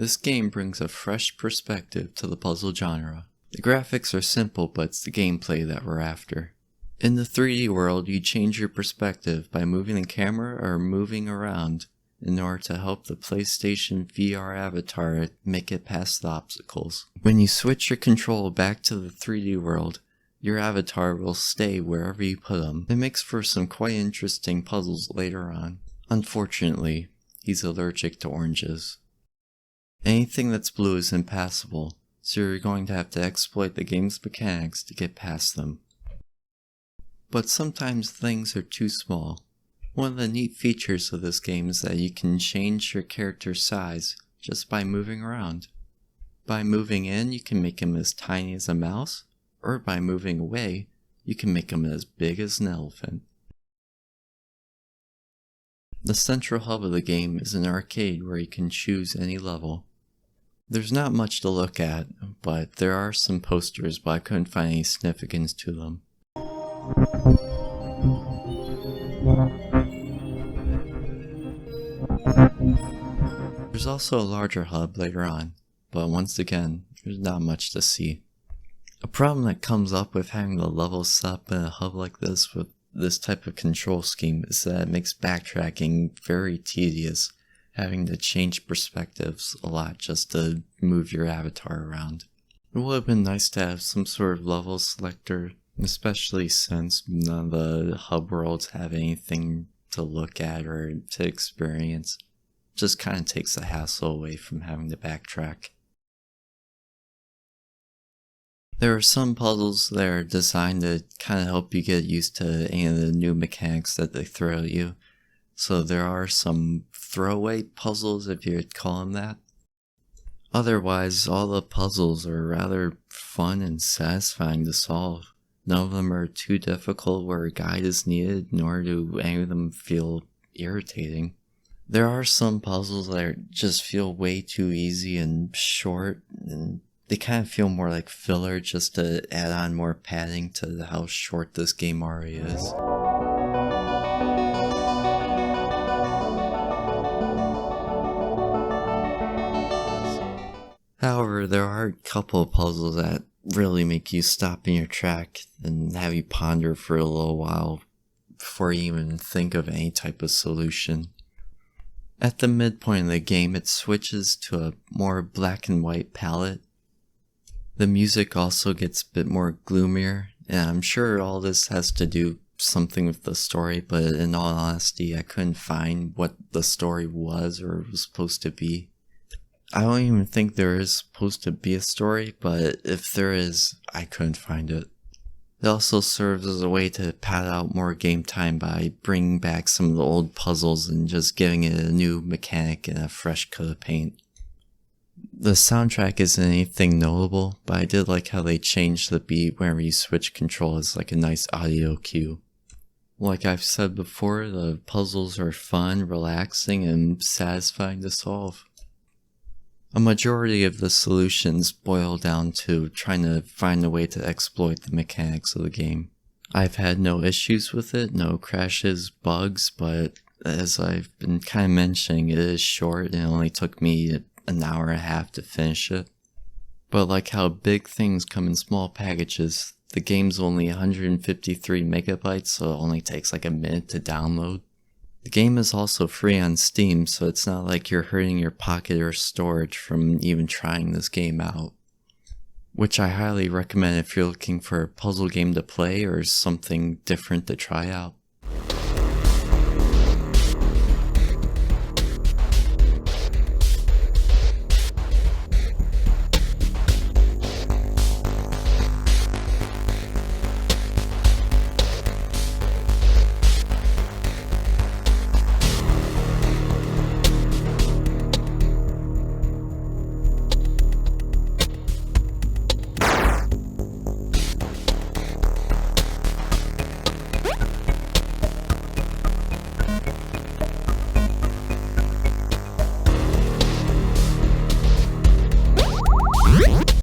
This game brings a fresh perspective to the puzzle genre. The graphics are simple, but it's the gameplay that we're after. In the 3D world, you change your perspective by moving the camera or moving around in order to help the PlayStation VR avatar make it past the obstacles. When you switch your control back to the 3D world, your avatar will stay wherever you put him. It makes for some quite interesting puzzles later on. Unfortunately, he's allergic to oranges. Anything that's blue is impassable, so you're going to have to exploit the game's mechanics to get past them. But sometimes things are too small. One of the neat features of this game is that you can change your character's size just by moving around. By moving in, you can make him as tiny as a mouse, or by moving away, you can make him as big as an elephant. The central hub of the game is an arcade where you can choose any level. There's not much to look at, but there are some posters, but I couldn't find any significance to them. There's also a larger hub later on, but once again, there's not much to see. A problem that comes up with having the levels set up in a hub like this with this type of control scheme is that it makes backtracking very tedious, having to change perspectives a lot just to move your avatar around. It would have been nice to have some sort of level selector, especially since none of the hub worlds have anything to look at or to experience. Just kind of takes the hassle away from having to backtrack. There are some puzzles that are designed to kind of help you get used to any of the new mechanics that they throw at you. So there are some throwaway puzzles, if you'd call them that. Otherwise, all the puzzles are rather fun and satisfying to solve. None of them are too difficult where a guide is needed, nor do any of them feel irritating. There are some puzzles that just feel way too easy and short, and they kind of feel more like filler just to add on more padding to how short this game already is. However, there are a couple of puzzles that really make you stop in your track and have you ponder for a little while before you even think of any type of solution. At the midpoint of the game, it switches to a more black and white palette. The music also gets a bit more gloomier, and I'm sure all this has to do something with the story, but in all honesty, I couldn't find what the story was or was supposed to be. I don't even think there is supposed to be a story, but if there is, I couldn't find it. It also serves as a way to pad out more game time by bringing back some of the old puzzles and just giving it a new mechanic and a fresh coat of paint. The soundtrack isn't anything notable, but I did like how they changed the beat whenever you switch control as like a nice audio cue. Like I've said before, the puzzles are fun, relaxing, and satisfying to solve. A majority of the solutions boil down to trying to find a way to exploit the mechanics of the game. I've had no issues with it, no crashes, bugs, but as I've been kind of mentioning, it is short and it only took me an hour and a half to finish it. But like how big things come in small packages, the game's only 153 megabytes, so it only takes like a minute to download. The game is also free on Steam, so it's not like you're hurting your pocket or storage from even trying this game out. Which I highly recommend if you're looking for a puzzle game to play or something different to try out.